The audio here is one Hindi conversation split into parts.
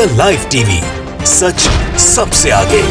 द लाइव टीवी, सच सबसे आगे।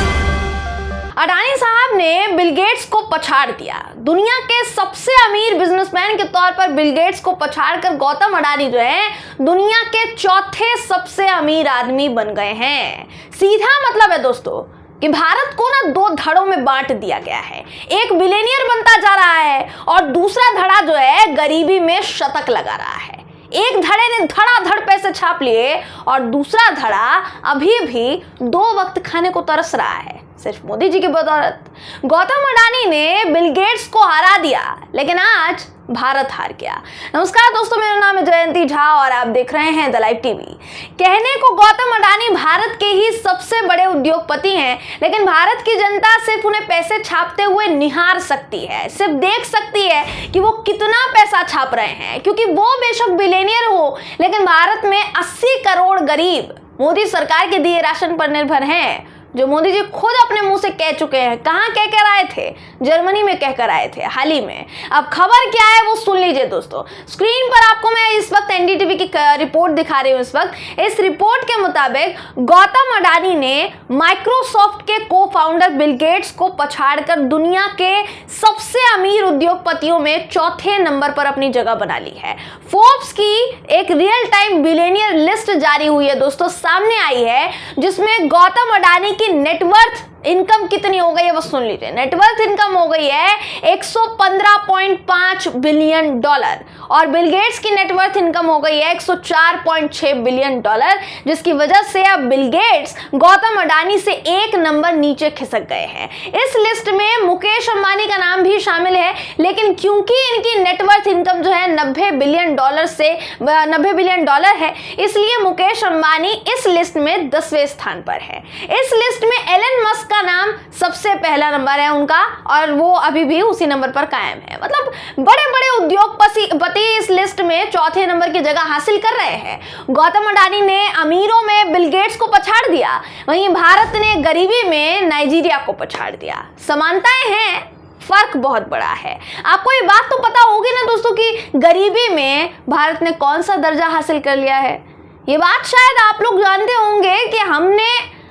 अडानी साहब ने बिल गेट्स को पछाड़ दिया। दुनिया के सबसे अमीर बिजनेसमैन के तौर पर बिल गेट्स को पछाड़कर गौतम अडानी जो है दुनिया के चौथे सबसे अमीर आदमी बन गए हैं। सीधा मतलब है दोस्तों कि भारत को ना दो धड़ों में बांट दिया गया है। एक बिलियनियर बनता जा रहा है और दूसरा धड़ा जो है गरीबी में शतक लगा रहा है। एक धड़े ने धड़ाधड़ पैसे छाप लिए और दूसरा धड़ा अभी भी 2 वक्त खाने को तरस रहा है, सिर्फ मोदी जी की बदौलत। गौतम अडानी ने बिल गेट्स को हरा दिया, लेकिन आज भारत हार गया। नमस्कार दोस्तों, मेरा नाम है जयंती झा और आप देख रहे हैं द लाइव टीवी। कहने को गौतम अडानी भारत के ही सबसे बड़े उद्योगपति हैं, लेकिन भारत की जनता सिर्फ उन्हें पैसे छापते हुए निहार सकती है, सिर्फ देख सकती है कि वो कितना पैसा छाप रहे हैं, क्योंकि वो बेशक बिलियनियर हो, लेकिन भारत में 80 करोड़ गरीब मोदी सरकार के दिए राशन पर निर्भर हैं, जो मोदी जी खुद अपने मुंह से कह चुके हैं। कहां कह कर आए थे? जर्मनी में कहकर आए थे हाल ही में। अब खबर क्या है वो सुन लीजिए दोस्तों। स्क्रीन पर आपको मैं इस वक्त एनडीटीवी की रिपोर्ट दिखा रही हूं। इस रिपोर्ट के मुताबिक गौतम अडानी ने माइक्रोसॉफ्ट के को फाउंडर बिल गेट्स को पछाड़कर दुनिया के सबसे अमीर उद्योगपतियों में चौथे नंबर पर अपनी जगह बना ली है। फोर्ब्स की एक रियल टाइम बिलियनियर लिस्ट जारी हुई है दोस्तों, सामने आई है, जिसमें गौतम अडानी की नेटवर्थ इनकम कितनी हो गई है वो सुन लीजिए। नेटवर्थ इनकम हो गई है 115.5 बिलियन डॉलर और बिल गेट्स की नेटवर्थ इनकम हो गई है 104.6 बिलियन डॉलर, जिसकी वजह से अब बिल गेट्स गौतम अडानी से 1 नंबर नीचे खिसक गए हैं। इस लिस्ट में मुकेश अंबानी का नाम भी शामिल है, लेकिन क्योंकि इनकी नेटवर्थ इनकम जो है 90 बिलियन डॉलर है, इसलिए मुकेश अंबानी इस लिस्ट में 10वें स्थान पर है। इस लिस्ट में एलन मस्क का नाम सबसे पहला नंबर है उनका और वो अभी भी उसी नंबर पर कायम है। मतलब बड़े बड़े उद्योगपति इस लिस्ट में चौथे नंबर की जगह हासिल कर रहे हैं। गौतम अडानी ने अमीरों में बिल गेट्स को पछाड़ दिया, वहीं भारत ने गरीबी में नाइजीरिया को पछाड़ दिया। समानताएं हैं, फर्क बहुत बड़ा है। आपको ये बात तो पता होगी ना दोस्तों कि गरीबी में भारत ने कौन सा दर्जा हासिल कर लिया है। ये बात शायद आप लोग जानते होंगे कि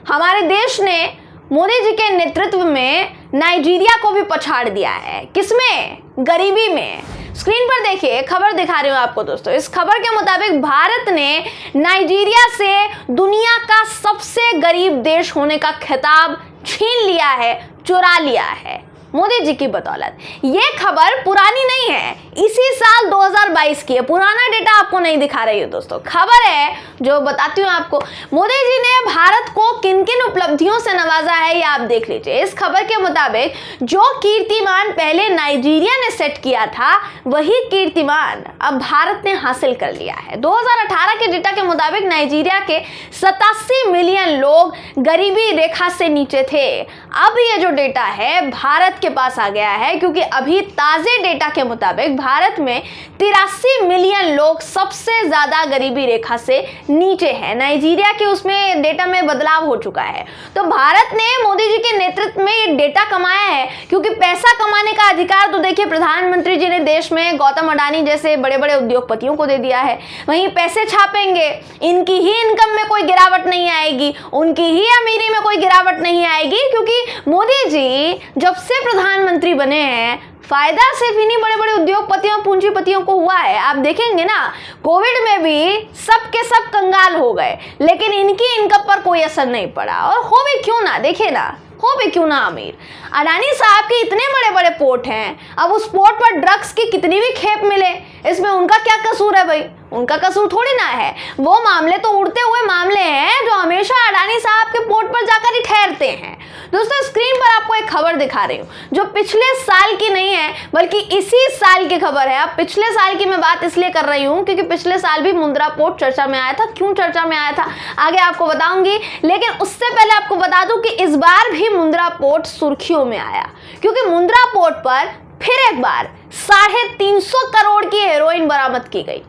हमारे देश ने मोदी जी के नेतृत्व में नाइजीरिया को भी पछाड़ दिया है। किसमें? गरीबी में। स्क्रीन पर देखिए, खबर दिखा रही हूं आपको दोस्तों। इस खबर के मुताबिक भारत ने नाइजीरिया से दुनिया का सबसे गरीब देश होने का खिताब छीन लिया है, चुरा लिया है मोदी जी की बदौलत। ये खबर पुरानी नहीं है, इसी साल 2022 की है। पुराना डेटा आपको नहीं दिखा रही हूँ दोस्तों, खबर है जो बताती हूँ आपको। मोदी जी ने भारत को किन किन उपलब्धियों से नवाजा है ये आप देख लीजिए। इस खबर के मुताबिक जो कीर्तिमान पहले नाइजीरिया ने सेट किया था, वही कीर्तिमान अब भारत ने हासिल कर लिया है। 2018 के डेटा के मुताबिक नाइजीरिया के 87 मिलियन लोग गरीबी रेखा से नीचे थे। अब ये जो डेटा है भारत के पास आ गया है, क्योंकि अभी ताजे डेटा के मुताबिक भारत में 83 मिलियन लोग सबसे ज्यादा गरीबी रेखा से नीचे हैं। नाइजीरिया के उसमें डेटा में बदलाव हो चुका है। तो भारत ने मोदी जी के नेतृत्व में ये डेटा कमाया है, क्योंकि पैसा कमाने का अधिकार तो देखिए प्रधानमंत्री जी ने देश में गौतम अडानी जैसे बड़े बड़े उद्योगपतियों को दे दिया है। वहीं पैसे छापेंगे, इनकी ही इनकम में कोई गिरावट नहीं आएगी, उनकी ही अमीरी में कोई गिरावट नहीं आएगी, क्योंकि मोदी जी जब से प्रधानमंत्री बने हैं फायदा सिर्फ इन्हीं बड़े बड़े उद्योगपतियों पूंजीपतियों को हुआ है। आप देखेंगे ना, कोविड में भी सब के सब कंगाल हो गए, लेकिन इनकी इनकम पर कोई असर नहीं पड़ा। और हो भी क्यों ना, देखिए ना, हो भी क्यों ना अमीर। अडानी साहब के इतने बड़े बड़े पोर्ट हैं, अब उस पोर्ट पर ड्रग्स की कितनी भी खेप मिले, इसमें उनका क्या कसूर है भाई? उनका कसूर थोड़ी ना है। वो मामले तो उड़ते हुए मामले हैं जो हमेशा अडानी साहब के पोर्ट पर जाकर ही ठहरते हैं। दोस्तों स्क्रीन पर आपको एक खबर दिखा रही हूँ जो पिछले साल की नहीं है, बल्कि इसी साल की खबर है। अब पिछले साल की मैं बात इसलिए कर रही हूँ क्योंकि पिछले साल भी मुंद्रा पोर्ट चर्चा में आया था। क्यों चर्चा में आया था आगे आपको बताऊंगी, लेकिन उससे पहले आपको बता दूं कि इस बार भी मुंद्रा पोर्ट सुर्खियों में आया, क्योंकि मुंद्रा पोर्ट पर फिर एक बार 350 करोड़ की हेरोइन बरामद की गई।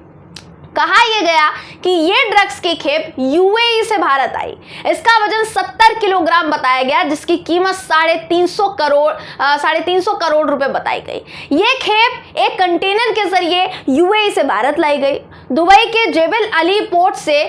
कहा यह गया कि ये ड्रग्स की खेप यूएई से भारत आई। इसका वजन 70 किलोग्राम बताया गया, जिसकी कीमत 350 करोड़ रुपए बताई गई। ये खेप एक कंटेनर के जरिए यूएई से भारत लाई गई। दुबई के जेबल अली पोर्ट से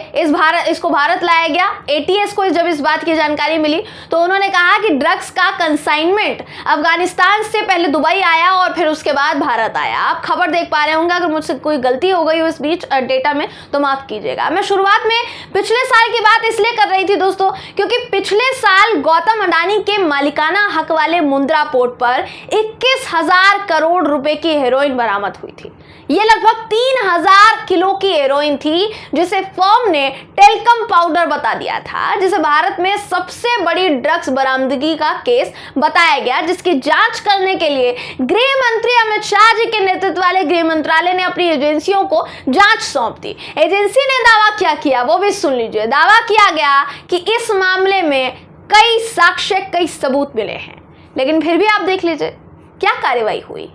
इसको भारत लाया गया। एटीएस को जब इस बात की जानकारी मिली तो उन्होंने कहा कि ड्रग्स का कंसाइनमेंट अफगानिस्तान से पहले दुबई आया और फिर उसके बाद भारत आया। आप खबर देख पा रहे होंगे, अगर मुझसे कोई गलती हो गई हो इस बीच डेटा में तो माफ कीजिएगा। मैं शुरुआत में पिछले साल की बात इसलिए कर रही थी दोस्तों, क्योंकि पिछले साल गौतम अडानी के मालिकाना हक वाले मुंद्रा पोर्ट पर 21,000 करोड़ रुपए की हेरोइन बरामद हुई थी। ये लगभग 3,000 किलो की हेरोइन थी, जिसे फर्म ने टेल्कम पाउडर बता दिया था, जिसे भारत में सबसे बड़ी ड्रग्स बरामदगी का केस बताया गया, जिसकी जांच करने के लिए गृह मंत्री अमित शाह जी के नेतृत्व वाले गृह मंत्रालय ने अपनी एजेंसियों को जांच सौंप दी। एजेंसी ने दावा क्या किया वो भी सुन लीजिए। दावा किया गया कि इस मामले में कई साक्ष्य, कई सबूत मिले हैं, लेकिन फिर भी आप देख लीजिए क्या कार्रवाई हुई।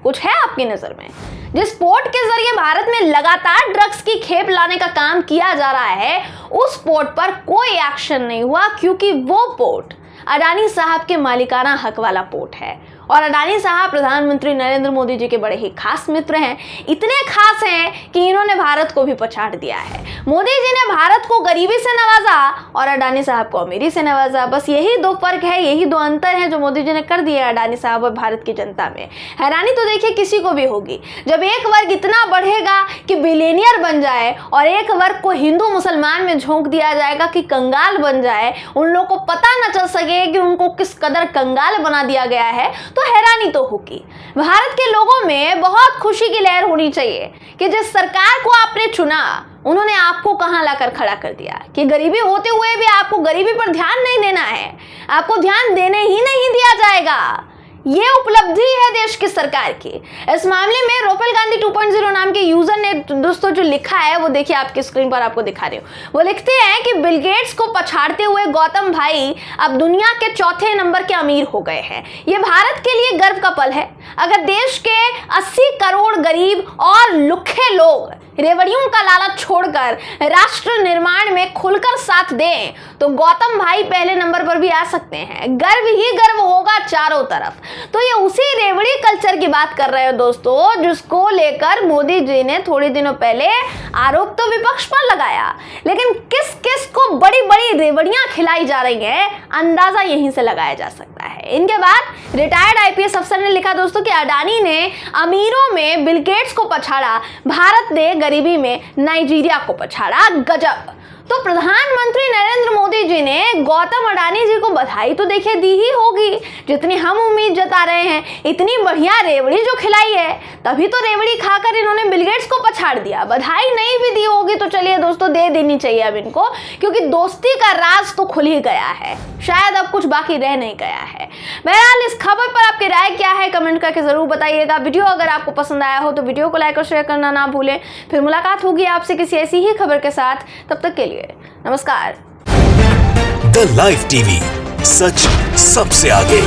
कुछ है आपकी नजर में? जिस पोर्ट के जरिए भारत में लगातार ड्रग्स की खेप लाने का काम किया जा रहा है, उस पोर्ट पर कोई एक्शन नहीं हुआ, क्योंकि वो पोर्ट अडानी साहब के मालिकाना हक वाला पोर्ट है और अडानी साहब प्रधानमंत्री नरेंद्र मोदी जी के बड़े ही खास मित्र हैं। इतने खास हैं कि इन्होंने भारत को भी पछाड़ दिया है। मोदी जी ने भारत को गरीबी से नवाजा और अडानी साहब को अमीरी से नवाजा। बस यही दो फर्क है, यही दो अंतर हैं जो मोदी जी ने कर दिए अडानी साहब और भारत की जनता में। हैरानी तो देखिए किसी को भी होगी जब एक वर्ग इतना बढ़ेगा कि बिलियनियर बन जाए और एक वर्ग को हिंदू मुसलमान में झोंक दिया जाएगा कि कंगाल बन जाए, उन लोगों को पता न चल सके कि उनको किस कदर कंगाल बना दिया गया है, तो हैरानी तो होगी। भारत के लोगों में बहुत खुशी की लहर होनी चाहिए कि जिस सरकार को आपने चुना उन्होंने आपको कहां लाकर खड़ा कर दिया कि गरीबी होते हुए भी आपको गरीबी पर ध्यान नहीं देना है, आपको ध्यान देने ही नहीं दिया जाएगा। ये उपलब्धि है देश की सरकार की। इस मामले में रोपल गांधी 2.0 नाम के यूजर ने दोस्तों जो लिखा है वो देखिए, आपकी स्क्रीन पर आपको दिखा रही हूँ। वो लिखते हैं कि बिल गेट्स को पछाड़ते हुए गौतम भाई अब दुनिया के चौथे नंबर के अमीर हो गए हैं। ये भारत के लिए गर्व का पल है। अगर देश के 80 करोड़ गरीब और लुखे लोग रेवड़ियों का लालच छोड़कर राष्ट्र निर्माण में खुलकर साथ दें तो गौतम भाई पहले नंबर पर भी आ सकते हैं। गर्व ही गर्व होगा चारों तरफ। तो ये उसी रेवड़ी कल्चर की बात कर रहे हो दोस्तों, जिसको लेकर मोदी जी ने थोड़े दिनों पहले आरोप तो विपक्ष पर लगाया, लेकिन किस किस को बड़ी बड़ी रेवड़ियां खिलाई जा रही हैं अंदाजा यहीं से लगाया जा सकता है। इनके बाद रिटायर्ड आईपीएस अफसर ने लिखा दोस्तों कि अडानी ने अमीरों में बिल गेट्स को पछाड़ा, भारत ने गरीबी में नाइजीरिया को पछाड़ा। गजब। तो प्रधानमंत्री नरेंद्र मोदी जी ने गौतम अडानी जी को बधाई तो देखिए दी ही होगी, जितनी हम उम्मीद जता रहे हैं। इतनी बढ़िया रेवड़ी जो खिलाई है, तभी तो रेवड़ी खाकर इन्होंने बिल गेट्स को पछाड़ दिया। बधाई नहीं भी दी होगी तो चलिए दोस्तों दे देनी चाहिए अब इनको, क्योंकि दोस्ती का राज तो खुल ही गया है, शायद अब कुछ बाकी रह नहीं गया है। बहरहाल इस खबर पर आपकी राय क्या है कमेंट करके जरूर बताइएगा। वीडियो अगर आपको पसंद आया हो तो वीडियो को लाइक और शेयर करना ना भूलें। फिर मुलाकात होगी आपसे किसी ऐसी ही खबर के साथ, तब तक के लिए नमस्कार। द लाइव टीवी, सच सबसे आगे।